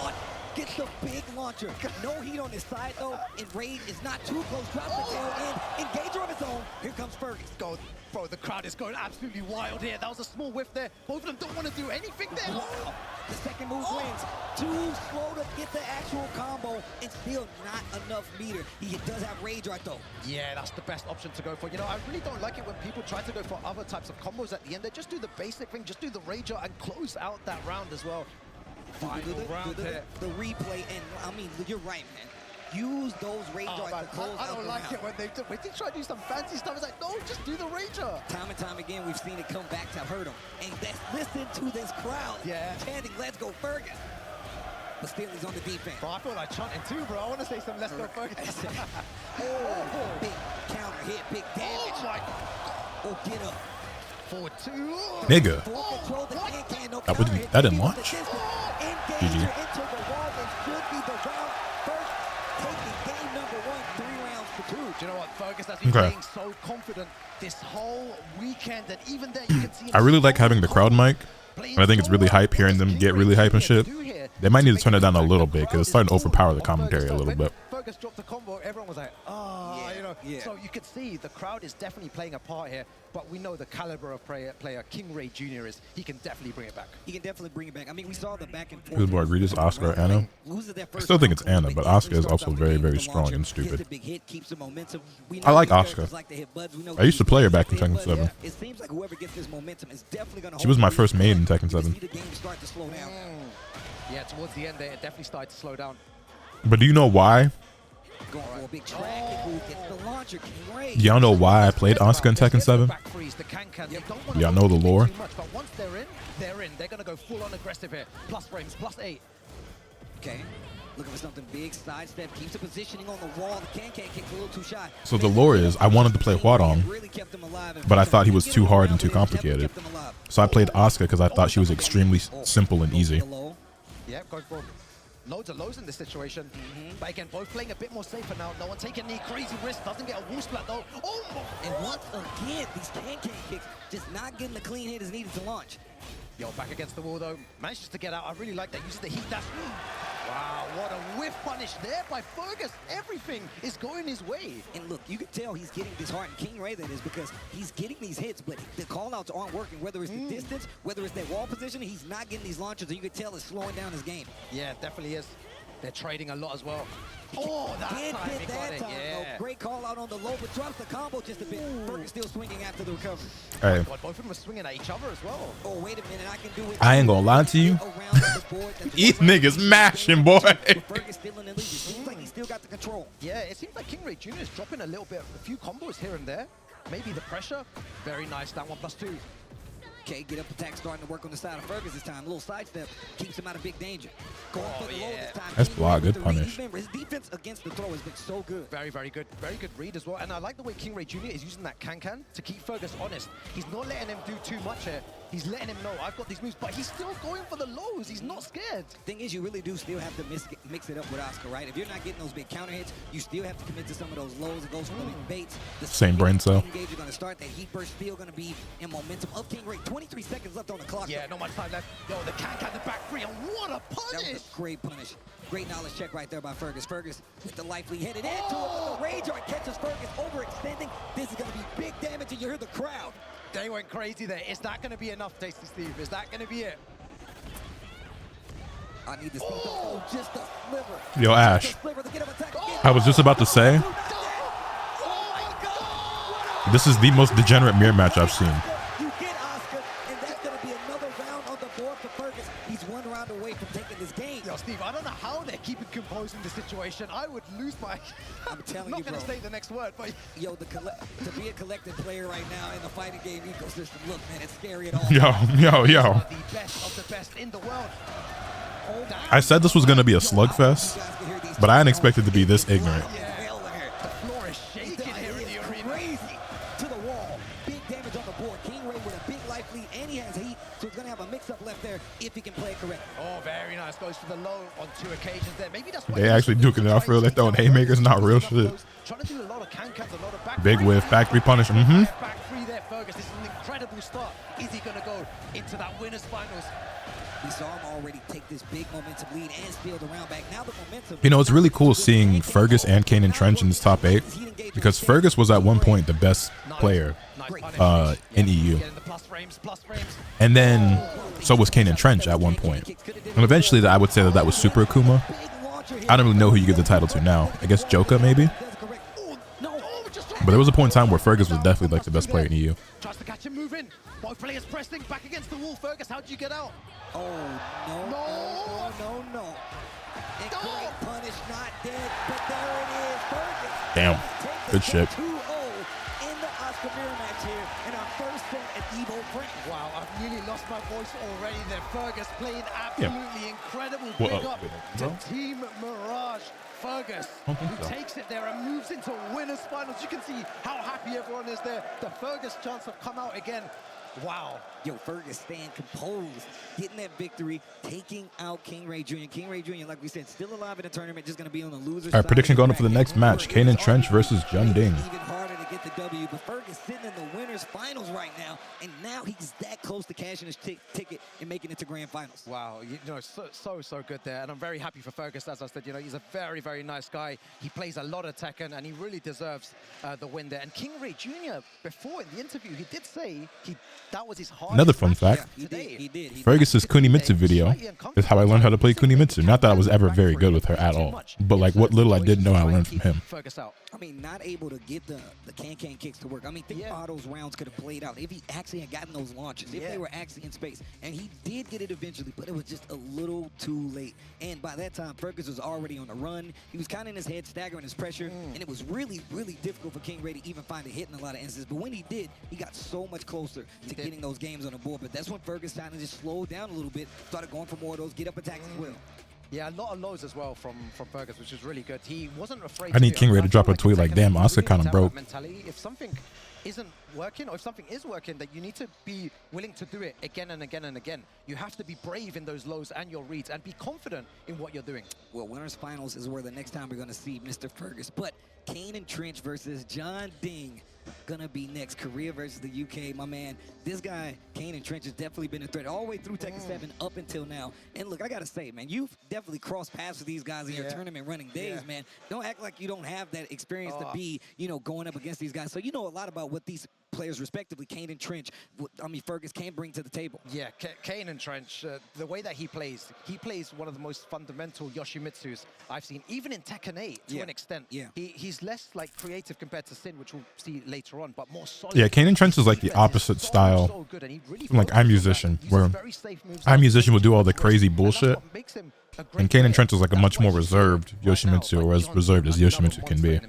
Gets the big launcher. No heat on his side though, and Raid is not too close. Drops the tail in. Engager of his own. Here comes Fergus. Go. Bro, the crowd is going absolutely wild here. That was a small whiff there. Both of them don't want to do anything there. Wow. The second move wins. Too slow to get the actual combo, and still not enough meter. He does have Rage right though. Yeah, that's the best option to go for. You know, I really don't like it when people try to go for other types of combos at the end. They just do the basic thing, just do the Rager and close out that round as well. Final round here. The replay, and I mean, you're right, man. use those Ranger to close I don't like it when they try to do some fancy stuff. It's like, no, just do the Ranger. Time and time again, we've seen it come back to hurt him. And listen to this crowd chanting, "Let's go Fergus." But still, he's on the defense. Bro, I feel like chanting too, bro. I want to say some "Let's go Fergus." Big counter hit, big damage. Oh my! Oh, get up. Forward two. Nigga. That didn't launch. GG. Do you know what? Fergus has been playing so confident this whole weekend, and even there you can see. I really like having the crowd mic. And I think it's really hype hearing them get really hype and shit. They might need to turn it down a little bit because it's starting to overpower the commentary a little bit. Fergus dropped the combo, everyone was like, you know. So you could see the crowd is definitely playing a part here, but we know the caliber of player King Ray Jr. is. He can definitely bring it back. He can definitely bring it back. I mean, we saw the back and forth. Who's more egregious, Oscar or Anna? I still think it's Anna, but Oscar is also very, very strong and stupid. I like Oscar. I used to play her back in Tekken 7. It seems like whoever gets this momentum is definitely going to. She was my first main in Tekken 7. Yeah, towards the end there, it definitely started to slow down. But do you know why? Y'all know why I played Oscar in Tekken 7? Y'all know the lore? But once they're in. They're going to go full on aggressive here. Plus frames, +8. Okay. Looking for something big, sidestep, keeps the positioning on the wall. The can kicks a little too shy. So the lore is, I wanted to play Huadong, but I thought he was too hard and too complicated. So I played Asuka because I thought she was extremely simple and easy. Yeah, go for loads of lows in this situation. But again, both playing a bit more safer now. No one taking any crazy risks. Doesn't get a wall splat though. Oh! And once again, these can kicks just not getting the clean hit is needed to launch. Yo, back against the wall though. Manages to get out. I really like that. Uses the heat dash. Wow, what a whiff punish there by Fergus. Everything is going his way. And look, you can tell he's getting disheartened. King Ray, that is, because he's getting these hits, but the call-outs aren't working. Whether it's the distance, whether it's their wall position, he's not getting these launches, and you can tell it's slowing down his game. Yeah, it definitely is. They're trading a lot as well. Oh, that time he got it. Yeah. Great call out on the low, but drops the combo just a bit. Fergus still swinging after the recovery. Hey. God, both of them were swinging at each other as well. Oh, wait a minute, I can do it. I ain't gonna lie to you. These niggas mashing, boy. Fergus still in the lead. It seems like he still got the control. Yeah, it seems like King Ray Jr. is dropping a little bit, a few combos here and there. Maybe the pressure. Very nice, that 1+2. Okay, get up attack starting to work on the side of Fergus this time. A little sidestep keeps him out of big danger. Going for the low this time. That's block, good punish. Remember, his defense against the throw has been so good. Very, very good. Very good read as well. And I like the way King Ray Jr. is using that can to keep Fergus honest. He's not letting him do too much here. He's letting him know, I've got these moves, but he's still going for the lows. He's not scared. Thing is, you really do still have to mix it up with Oscar, right? If you're not getting those big counter hits, you still have to commit to some of those lows and those big baits. The same brain cell. Engage, you're going to start. That heat burst still going to be in momentum of King Ray. 23 seconds left on the clock. Yeah, not much time left. Yo, the can the back three, and what a punish! That was a great punish. Great knowledge check right there by Fergus. Fergus with the life lead headed into it, but the Rage Art catches Fergus overextending. This is going to be big damage, and you hear the crowd. They went crazy there. Is that going to be enough, Tasty Steve? Is that going to be it? I need to see just a sliver. Yo, Ash. I was just about to say, this is the most degenerate mirror match I've seen. You get Oscar, and that's going to be another round on the board for Fergus. He's one round away from taking this game. Yo, Steve, I don't know how they're keeping composed in this situation. I would lose my... I'm telling you, bro. I'm not going to say the next word, but... Yo, to be a collected player right now in the fighting game ecosystem, look, man, it's scary at all. Yo. The best of the best in the world. I said this was going to be a slugfest, but I didn't expect it to be this ignorant. The floor is shaking here in the arena. Crazy to the wall. Big damage on the board. King Ray with a big life lead, and he has heat, so he's going to have a mix-up left there if he can play it correctly. Oh, very nice. Goes for the low on 2 occasions there. Maybe that's why They actually duking it out for real. They're throwing haymakers, not real shit. Trying to do a lot of can-cans, a lot of back Big whiff, back three punish. Back three there, Fergus. This is an incredible start. Is he going to go into that winners finals? We saw him already take this big momentum lead and steal the round back. Now the momentum. You know, it's really cool seeing Fergus and Kanan Trench in this top 8 because Fergus was at one point the best player in EU. And then so was Kanan Trench at one point. And eventually I would say that was Super Akuma. I don't really know who you give the title to now. I guess Joka maybe? But there was a point in time where Fergus was definitely like the best player in EU. Tries to catch him moving. Both players pressing back against the wall. Fergus, how did you get out? Oh, no. And great punish, not dead, but there it is. Fergus. Damn. Good shit. 2-0 in the Oscar Miary match here in our first set at Evo Friends. Wow, I've nearly lost my voice already there. Fergus playing absolutely incredible. Big up to Team Mirage. Fergus, who takes it there and moves into winners finals. You can see how happy everyone is there. The Fergus chance have come out again. Wow. Yo, Fergus staying composed, getting that victory, taking out King Ray Jr. King Ray Jr., like we said, still alive in the tournament, just going to be on the loser side. All right, prediction going up for the next match. Kanan Trench versus Jun Ding. Even harder to get the W, but Fergus sitting in the winners finals right now, and now he's that close to cashing his ticket and making it to grand finals. Wow, you know, so good there, and I'm very happy for Fergus. As I said, you know, he's a very, very nice guy. He plays a lot of Tekken, and he really deserves the win there. And King Ray Jr., before in the interview, he did say that was his hardest. Another fun fact. He did. Fergus's Kunimitsu video is how I learned how to play Kunimitsu. Not that I was ever very good with her at all, but like what little I did know, I learned from him. I mean, not able to get the can kicks to work. I mean, think how those rounds could have played out if he actually had gotten those launches, if they were actually in space. And he did get it eventually, but it was just a little too late. And by that time, Fergus was already on the run. He was kind of in his head, staggering his pressure, and it was really, really difficult for King Ray to even find a hit in a lot of instances. But when he did, he got so much closer to getting those games on the board. But that's when Fergus kind of just slowed down a little bit, started going for more of those get-up attacks as well. Yeah, a lot of lows as well from Fergus, which is really good. He wasn't afraid. I need King Ray to drop a tweet like, damn, Oscar kind of broke. Mentality. If something isn't working, or if something is working, that you need to be willing to do it again and again and again. You have to be brave in those lows and your reads and be confident in what you're doing. Well, winners finals is where the next time we're going to see Mr. Fergus. But Kanan Trench versus Jun Ding gonna be next. Korea versus the UK, my man. This guy, Kanan Trench, has definitely been a threat all the way through Tekken 7 up until now. And look, I gotta say, man, you've definitely crossed paths with these guys in your tournament running days, man. Don't act like you don't have that experience to be, you know, going up against these guys. So you know a lot about what these players, respectively, Kanan Trench, Fergus can bring to the table. Yeah, Kanan Trench, the way that he plays one of the most fundamental Yoshimitsus I've seen, even in Tekken 8 to an extent. Yeah. He's less like creative compared to Sin, which we'll see later on, but more solid. Yeah, Kanan Trench is like the opposite style. Like iMusician, where iMusician will do all the crazy bullshit, and Kanan Trench is like a much more reserved Yoshimitsu, or as reserved as Yoshimitsu can be.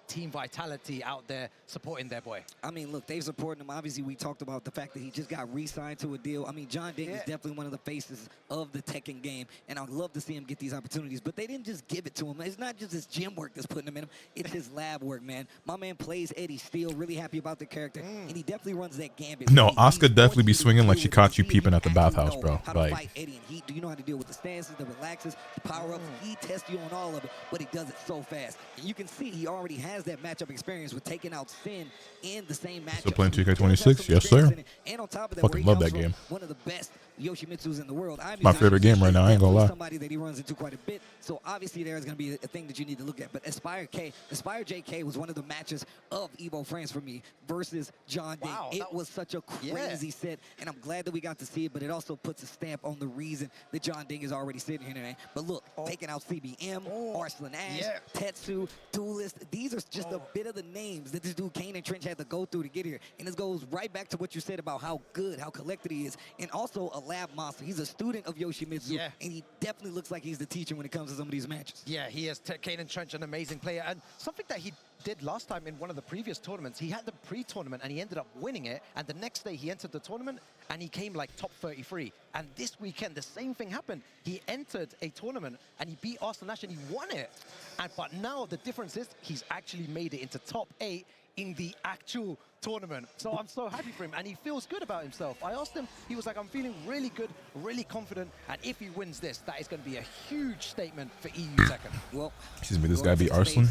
Team vitality out there supporting their boy. I mean, look, they've supported him. Obviously, we talked about the fact that he just got re-signed to a deal. I mean, Jun Ding is definitely one of the faces of the Tekken game, and I'd love to see him get these opportunities, but they didn't just give it to him. It's not just his gym work that's putting him in him. It's his lab work, man. My man plays Eddie Steele, really happy about the character, and he definitely runs that gambit. No, Oscar definitely be swinging like she caught you peeping at the bathhouse, bro. Like, Eddie and Heat. Do you know how to deal with the stances, the relaxes, the power-ups? He tests you on all of it, but he does it so fast. And you can see he already has that matchup experience with taking out Sin in the same matchup. Still playing 2K26? Yes, sir. And on top of that, fucking love that game. One of the best Yoshimitsus in the world. My favorite game right now, I ain't gonna lie. Somebody that he runs into quite a bit. So obviously there is going to be a thing that you need to look at. But Aspire JK was one of the matches of Evo France for me versus Jun Ding. It was such a crazy set, and I'm glad that we got to see it, but it also puts a stamp on the reason that Jun Ding is already sitting here today. But look, taking out CBM, Arslan Ash, Tetsu, Duelist, these are just a bit of the names that this dude Kanan Trench had to go through to get here. And this goes right back to what you said about how good, how collected he is, and also a lab monster. He's a student of Yoshimitsu, and he definitely looks like he's the teacher when it comes to some of these matches. Yeah, he is. Kanan Trench, an amazing player, and something that he did last time in one of the previous tournaments, he had the pre-tournament and he ended up winning it, and the next day he entered the tournament and he came like top 33. And this weekend the same thing happened. He entered a tournament and he beat Arslan Ash and he won it. But now the difference is he's actually made it into top 8 in the actual tournament. So I'm so happy for him, and he feels good about himself. I asked him, he was like, I'm feeling really good, really confident, and if he wins this, that is going to be a huge statement for EU Tekken. Well, excuse me, this guy beat Arslan.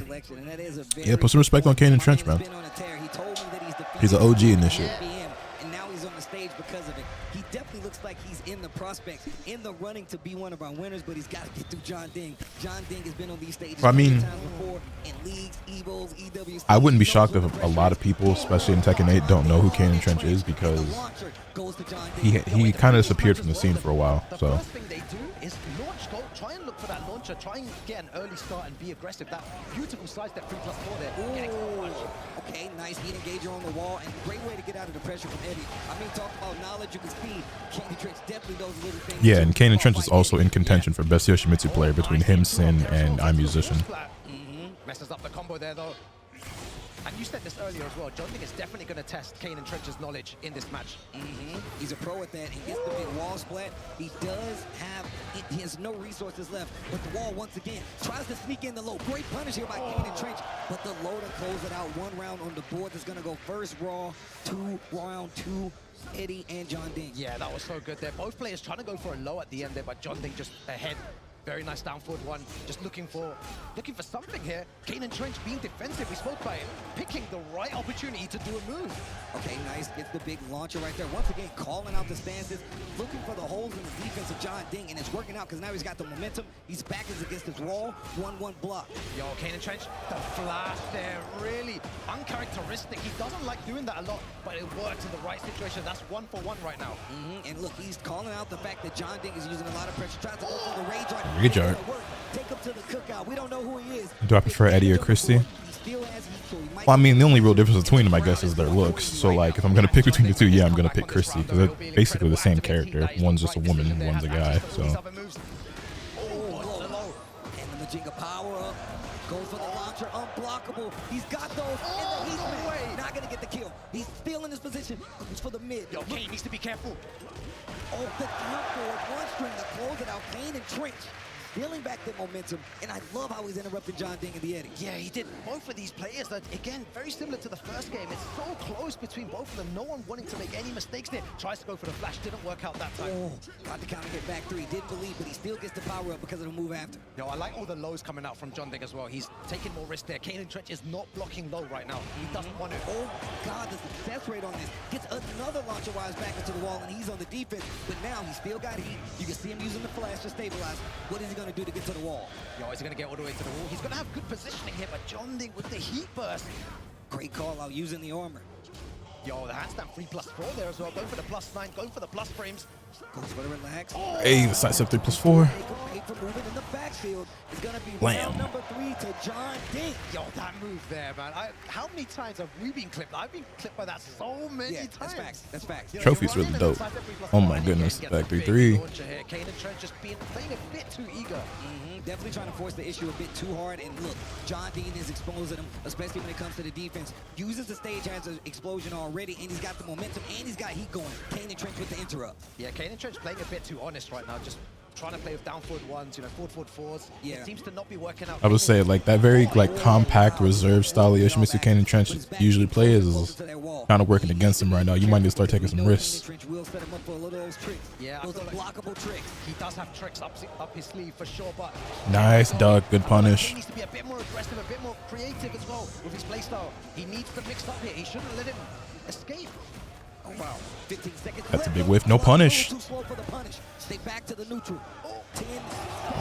Yeah, put some respect on Kanan Trench, man. He's an OG in this shit. And now he's on the stage because of it. He definitely looks like he's in the prospects, in the running to be one of our winners, but he's got to get through Jun Ding. Jun Ding has been on these stages I mean, times before in leagues, Evos, EWs. I wouldn't be shocked if a lot of people, especially in Tekken 8, don't know who Kanan Trench is, because he kind of disappeared from the scene for a while. So The first thing they do is launch goal, try and look for that launcher. Try and get an early start and be aggressive. That beautiful sidestep 3+4 there. Getting so much. Okay, nice heat engager on the wall, and great way to get out of the pressure from Eddie. I mean, talk about knowledge, you can see Kanan Trench definitely knows little things. Yeah, and Kanan Trench is also in contention for best Yoshimitsu player between him, Sin, and iMusician. Messes up the combo there, though. And you said this earlier as well. Jonding is definitely going to test Kanan Trench's knowledge in this match. He's a pro at that. He gets the big wall splat. He does have, he has no resources left. But the wall, once again, tries to sneak in the low. Great punish here by Kanan Trench. But the low to close it out. 1 round on the board is going to go first Raw, round two, Eddie and John Ding. Yeah, that was so good there. Both players trying to go for a low at the end there, but Jonding just ahead. Very nice down forward one. Just looking for something here. Kanan Trench being defensive. We spoke about it. Picking the right opportunity to do a move. Okay, nice. Gets the big launcher right there. Once again, calling out the stances, looking for the holes in the defense of John Ding, and it's working out because now he's got the momentum. He's back against his wall. 1-1 block. Yo, Kanan Trench, the flash there, really uncharacteristic. He doesn't like doing that a lot, but it works in the right situation. That's 1 for 1 right now. And look, he's calling out the fact that John Ding is using a lot of pressure. Tries to go for the rage art. Rage art. Take him to the cookout. We don't know who he is. Do I prefer Eddie or Christie? Well, I mean, the only real difference between them, I guess, is their looks. So, like, if I'm going to pick between the two, yeah, I'm going to pick Christie, because they're basically the same character. One's just a woman and one's a guy, so. And the Majinga power up. Goes for the launcher, unblockable. He's got those, and he's not going to get the kill. He's still in his position. Goes for the mid. Yo, Kane needs to be careful. Oh, the down forward, one string to close it out. Kane and Trench stealing back the momentum, and I love how he's interrupting John Ding and the Eddie. Yeah, he did. Both of these players, again, very similar to the first game. It's so close between both of them. No one wanting to make any mistakes there. Tries to go for the flash, didn't work out that time. Oh, got the counter hit back 3. Didn't believe, but he still gets the power up because of the move after. Yo, I like all the lows coming out from John Ding as well. He's taking more risk there. Kanan Trench is not blocking low right now. He doesn't want to. Oh, God, the success rate on this. Gets another launcher wise back into the wall, and he's on the defense. But now he's still got heat. You can see him using the flash to stabilize. What is he going to do to get to the wall? Yo, is he going to get all the way to the wall? He's going to have good positioning here, but John Ding with the heat burst. Great call out using the armor. Yo, the handstand 3+4 there as well. Going for the +9, going for the plus frames. Goes for the relax. Oh, hey, the sidestep 3+4. In the backfield is going to be Blam. round number 3 to John Ding. Yo, that move there, man. How many times have we been clipped? I've been clipped by that so many times. That's facts. That's facts. Trophy's really dope. Oh my goodness, back 3-3. Kanan Trench just playing a bit too eager. Definitely trying to force the issue a bit too hard. And look, John Dean is exposing him, especially when it comes to the defense. Uses the stage as an explosion already, and he's got the momentum, and he's got heat going. Kanan Trench with the interrupt. Yeah, Kanan Trench playing a bit too honest right now. Just trying to play with down forward ones, forward fours. Yeah. It seems to not be working out. I would say, like, that very, like, compact, reserved style of Yoshimitsu Kanan Trench usually plays is kind of working against him right now. You might need to start taking some risks. Yeah, those unblockable tricks. He does have tricks up his sleeve for sure, but Nice duck, good punish. He needs to be a bit more aggressive, a bit more creative as well with his playstyle. He needs to mix up here. He shouldn't let him escape. Oh, wow. 15 seconds That's a left. big whiff. No punish. Too slow for the punish. Stay back to the neutral. 10.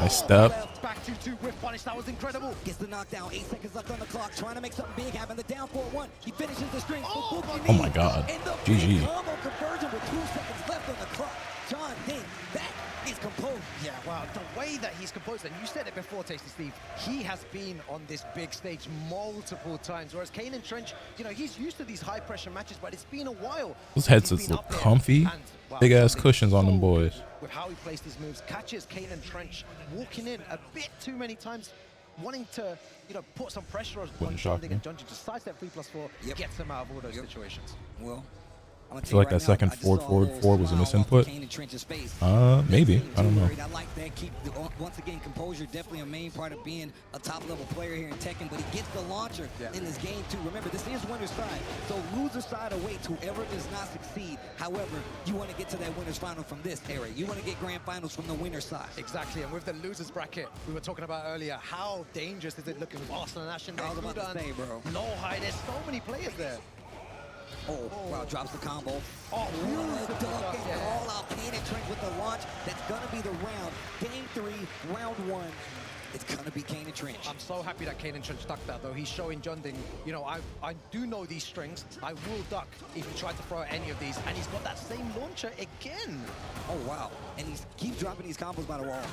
Nice step. Back 2-2 whiff punish. That was incredible. Gets the knockdown. 8 seconds left on the clock. Trying to make something big happen. The down 4-1. He finishes the string. Oh my God. And the GG. big combo conversion with 2 seconds left on the clock. John Ding, that is composed. Yeah, wow, the way that he's composed, and you said it before, Tasty Steve, he has been on this big stage multiple times, whereas Kanan Trench, he's used to these high-pressure matches, but it's been a while. Those headsets look comfy. Big ass cushions on them boys. With how he plays these moves, catches Kanan Trench walking in a bit too many times, wanting to, put some pressure on John Ding, and John Ding just sidestep 3+4, gets him out of all those situations. Well, I feel like that second forward was a misinput. Maybe. I don't know. I like that. Once again, composure definitely a main part of being a top-level player here in Tekken, but he gets the launcher in this game, too. Remember, this is winner's side, so loser side awaits whoever does not succeed. However, you want to get to that winner's final from this era. You want to get grand finals from the winner's side. Exactly, and with the losers bracket we were talking about earlier, how dangerous is it looking with Arsenal and Ashen? I was about to say, bro. Low high, there's so many players there. Oh, wow, drops the combo. Oh, beautiful duck and call out Kanan Trench with the launch. That's going to be the round. Game 3, round 1. It's going to be Kanan Trench. I'm so happy that Kanan Trench ducked that, though. He's showing John Ding, I do know these strings. I will duck if he tries to throw any of these. And he's got that same launcher again. Oh, wow. And he keeps dropping these combos by the wall.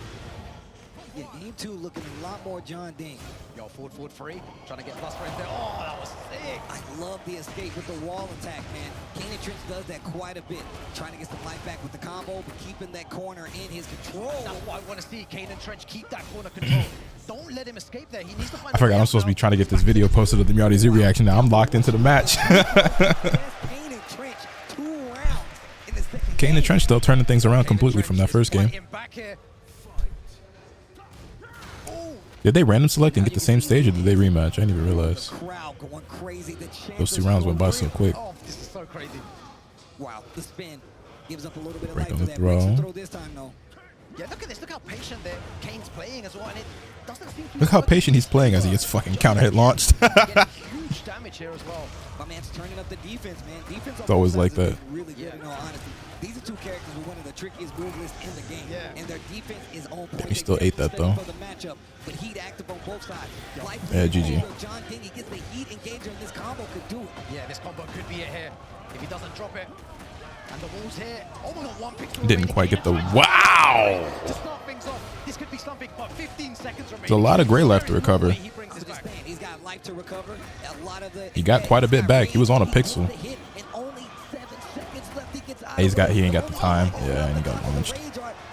Yeah, game 2 looking a lot more John Ding. Yo, forward free, trying to get Buster in there. Oh, that was sick. I love the escape with the wall attack, man. Kanan Trench does that quite a bit. Trying to get some life back with the combo, but keeping that corner in his control. That's what I want to see. Kanan Trench keep that corner control. Don't let him escape there. He needs to find I forgot I'm supposed to be trying to get this video posted of the Miary Z reaction. Now I'm locked into the match. Kanan Trench, 2 rounds in the second game. Kanan Trench still turning things around completely from that first game. Did they random select and get the same stage, or did they rematch? I didn't even realize. Those 2 rounds went by so quick. Oh, this is so crazy. Wow, the spin gives up a little bit of Break life on to the that. Breaks the throw. throw this time, though. Yeah, look at this. Look how patient there Kane's playing as well, and it doesn't seem to be Look how working. patient he's playing as he gets fucking counter hit launched. Getting huge damage here as well. My man's turning up the defense, man. Defense It's always like that. really good, in all honesty. These are 2 characters with one of the trickiest move lists in the game, and their defense is on point. He still ate that though. For the matchup, but heat active on both sides. Yeah, GG. John Ding, he gets the heat engager, and this combo could do it. Yeah, this combo could be it here if he doesn't drop it. And the wall's here. Oh, we got 1 picture. Didn't quite get the wow. To start things off, this could be something, but 15 seconds remaining. There's a lot of gray left to recover. He brings this back. He's got life to recover. A lot of the He got quite a bit back. He was on a pixel. He ain't got the time. Yeah, and he got launched.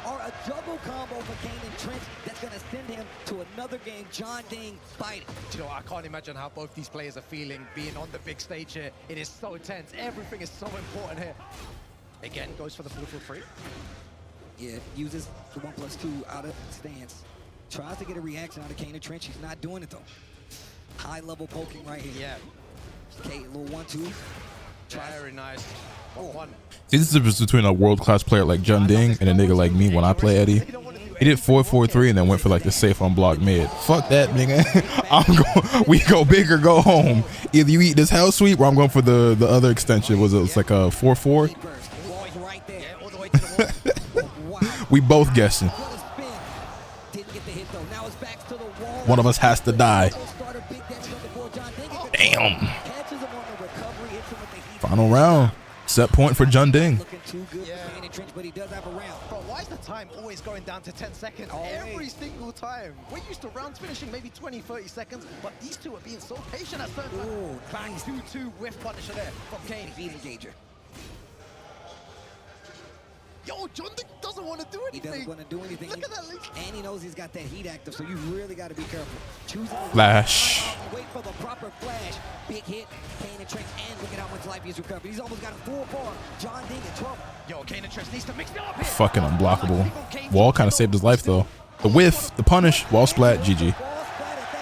Or a double combo for Kanan Trench that's going to send him to another game. John Ding fighting. You know, I can't imagine how both these players are feeling being on the big stage here. It is so tense. Everything is so important here. Again, goes for the forward free. Yeah, uses the 1+2 out of stance. Tries to get a reaction out of Kanan Trench. He's not doing it though. High level poking right here. Yeah. Okay, a little 1-2. Very nice. One. See, this is the difference between a world-class player like John Ding and a nigga like me when I play Eddie. He did 4-4-3 and then went for like the safe on block mid. Fuck that, nigga. We go big or go home. Either you eat this hell sweep or I'm going for the other extension. It's like a 4-4. We both guessing. One of us has to die. Damn. Final round. Set point for John Ding. Bro, why is the time always going down to 10 seconds? Every single time. We're used to rounds finishing maybe 20, 30 seconds, but these two are being so patient at certain times. Bang, 2-2 with Punisher there from Kane. Heat engager. Yo, John Ding doesn't want to do anything. He doesn't want to do anything. Look at that link. And he knows he's got that heat active, so you really got to be careful. Choosing Flash. Wait for the proper flash. Big hit. Kanan Trench, and look at how much life he's recovered. He's almost got a full bar. John Ding in trouble. Yo, Kanan Trench needs to mix it up here. Fucking unblockable. Wall kind of saved his life though. The whiff, the punish, wall splat, GG.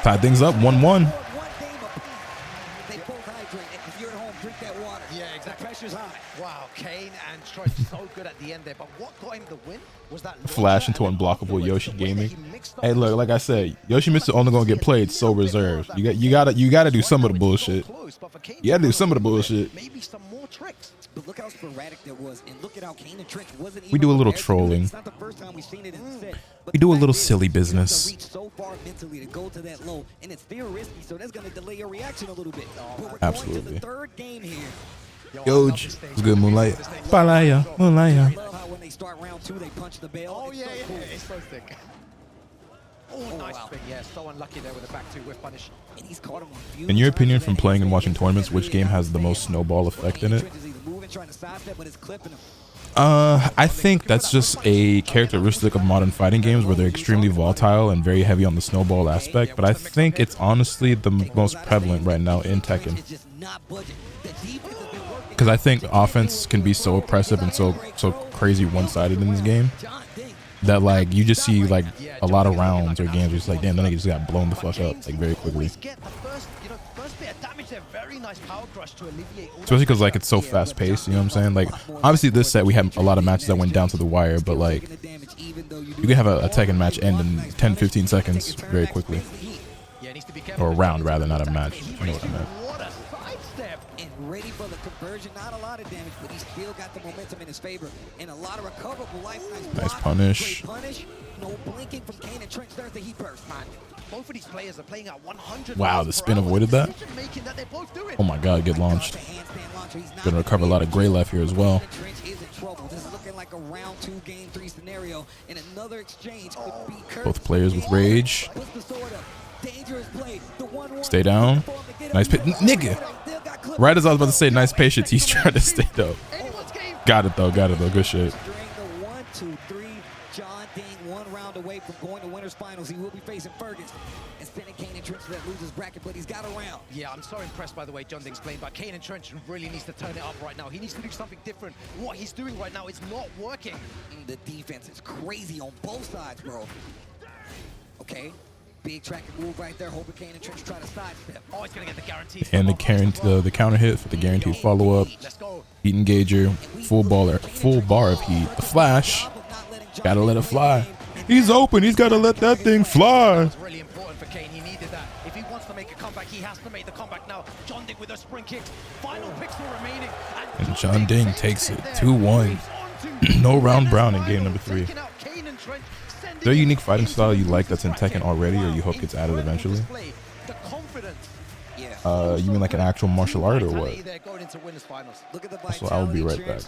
Tied things up, 1-1. They both hydrate. If you're at home, drink that water. Yeah, exactly. The pressure's high. Wow, Kane and Trench so good at the end there, but what got him the win was that Flash into unblockable Yoshi gaming. Hey, look, like I said, Yoshimitsu only gonna get played so reserved. You gotta do some of the bullshit. You gotta do some of the bullshit. Maybe some more tricks. But look how sporadic that was, and look at how Kanan Trench wasn't. We do a little trolling. It's not the first time we've seen it in the set. We do a little silly business. Reach so far mentally to go to that low, and it's still risky, so that's gonna delay your reaction a little bit. But we're Absolutely. going to the 3rd game here. Yoj, it's good Moonlight. Palaya, Moonlight. I love how when they start round 2, they punch the bell. Oh, It's yeah, so yeah, cool. it's so thick. Oh, nice spin. Yeah, so unlucky there with the back 2 with punish. And he's caught him on a few In your times opinion, with from that playing and hand. watching tournaments, which game has the most snowball effect in it? Trench is either moving, trying to sidestep, but it's clipping him. I think that's just a characteristic of modern fighting games where they're extremely volatile and very heavy on the snowball aspect, but I think it's honestly the most prevalent right now in Tekken. It's just not budging. The defense has been working. Because I think offense can be so oppressive and so crazy one-sided in this game that like you just see like a lot of rounds or games where it's like, damn, that nigga just got blown the fuck up like very quickly. Get the first bit of damage there. Very nice power crush to alleviate all Especially because like it's so fast-paced, you know what I'm saying? Like obviously this set we had a lot of matches that went down to the wire, but like you can have a Tekken match end in 10-15 seconds very quickly. Or a round rather, not a match. You know what I meant. What a sidestep. And ready for the conversion. Not a lot of damage, but he's still got the momentum in his favor. And a lot of recoverable life. Nice punish. Great punish. No blinking from Kanan Trench. There's the heat burst. Both of these players are playing at 100. Wow, the spin avoided that. That they're both doing. Oh my God, get launched. Gonna recover a lot of gray life here as well. This is looking like a round 2 game 3 scenario, and another exchange could be Both players with rage. Stay down. Nice nigga. Right as I was about to say nice patience, he's trying to stay though. Got it though, good shit. During the 1, 2, 3, John Ding 1 round away from going to winners finals. He will be facing Fergus and sending Kane and Trench to that losers bracket, but he's got a round. Yeah, I'm so impressed by the way John Ding's playing, but Kane and Trench really needs to turn it up right now. He needs to do something different. What he's doing right now is not working. The defense is crazy on both sides, bro. Okay. Big tracking move right there, hoping Kane and Trench try to sidestep. Oh, he's gonna get the guarantee. And the counter hit for the guaranteed follow up. Heat engager, full bar of heat. The flash, gotta let it fly. He's open. He's gotta let that thing fly. That's really important for Kane. He needed that. If he wants to make a comeback, he has to make the comeback now. John Ding with a spring kick. Final pixel remaining. And John Ding takes it 2-1. No round brown in game number 3. Is there a unique fighting style you like that's in Tekken already, or you hope gets added eventually? You mean like an actual martial art or what? So I will be right back.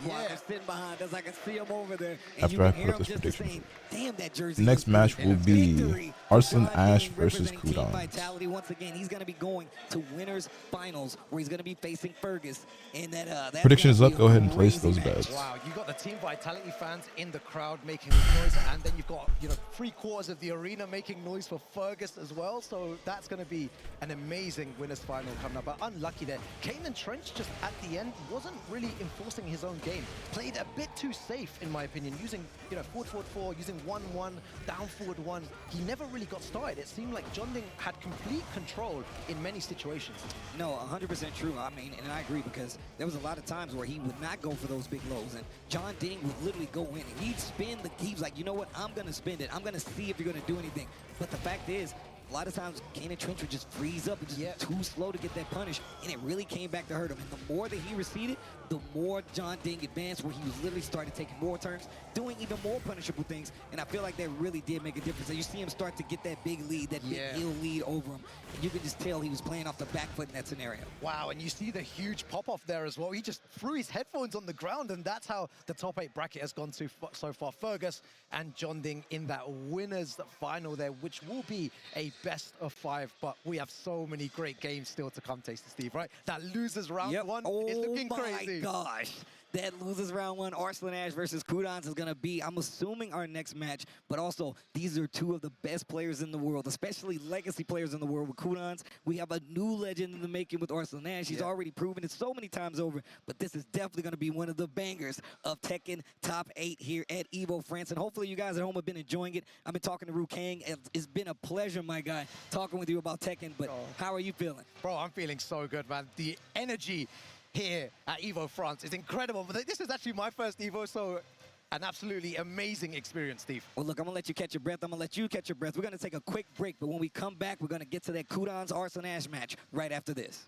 After I put up this prediction. The next match will be Arslan Ash versus Kudans. Vitality once again. He's going to be going to winners finals where he's going to be facing Fergus. And that prediction is up. Go ahead and place those bets. Wow, you got the Team Vitality fans in the crowd making noise, and then you've got 3/4 of the arena making noise for Fergus as well. So that's going to be an amazing winners final coming up. But unlucky there. Kane and Trench just at the end wasn't really enforcing his own game. Played a bit too safe in my opinion, using forward 4, using 1-1, down forward 1. He never really got started. It seemed like John Ding had complete control in many situations. No, 100% true. I mean, and I agree, because there was a lot of times where he would not go for those big lows, and John Ding would literally go in and he'd spin he's like, you know what, I'm gonna spend it. I'm gonna see if you're gonna do anything. But the fact is, a lot of times Kane and Trench would just freeze up and just too slow to get that punish, and it really came back to hurt him. And the more that he receded, the more John Ding advanced, where he was literally started taking more turns, doing even more punishable things. And I feel like that really did make a difference. And you see him start to get that big lead, that big heel lead over him. And you can just tell he was playing off the back foot in that scenario. Wow, and you see the huge pop-off there as well. He just threw his headphones on the ground, and that's how the top 8 bracket has gone so far. Fergus and John Ding in that winners final there, which will be a best of 5. But we have so many great games still to come, Tasty Steve, right? That losers round 1 is looking crazy. Oh my gosh. That loses round 1, Arslan Ash versus Kudans, is going to be, I'm assuming, our next match. But also, these are 2 of the best players in the world, especially legacy players in the world. With Kudans, we have a new legend in the making with Arslan Ash. He's already proven it so many times over. But this is definitely going to be one of the bangers of Tekken Top 8 here at Evo, France. And hopefully you guys at home have been enjoying it. I've been talking to Ru Kang. It's been a pleasure, my guy, talking with you about Tekken. But how are you feeling? Bro, I'm feeling so good, man. The energy here at Evo France is incredible. But this is actually my first Evo, so an absolutely amazing experience, Steve. Well, look, I'm going to let you catch your breath. I'm going to let you catch your breath. We're going to take a quick break, but when we come back, we're going to get to that Kudans Arslan Ash match right after this.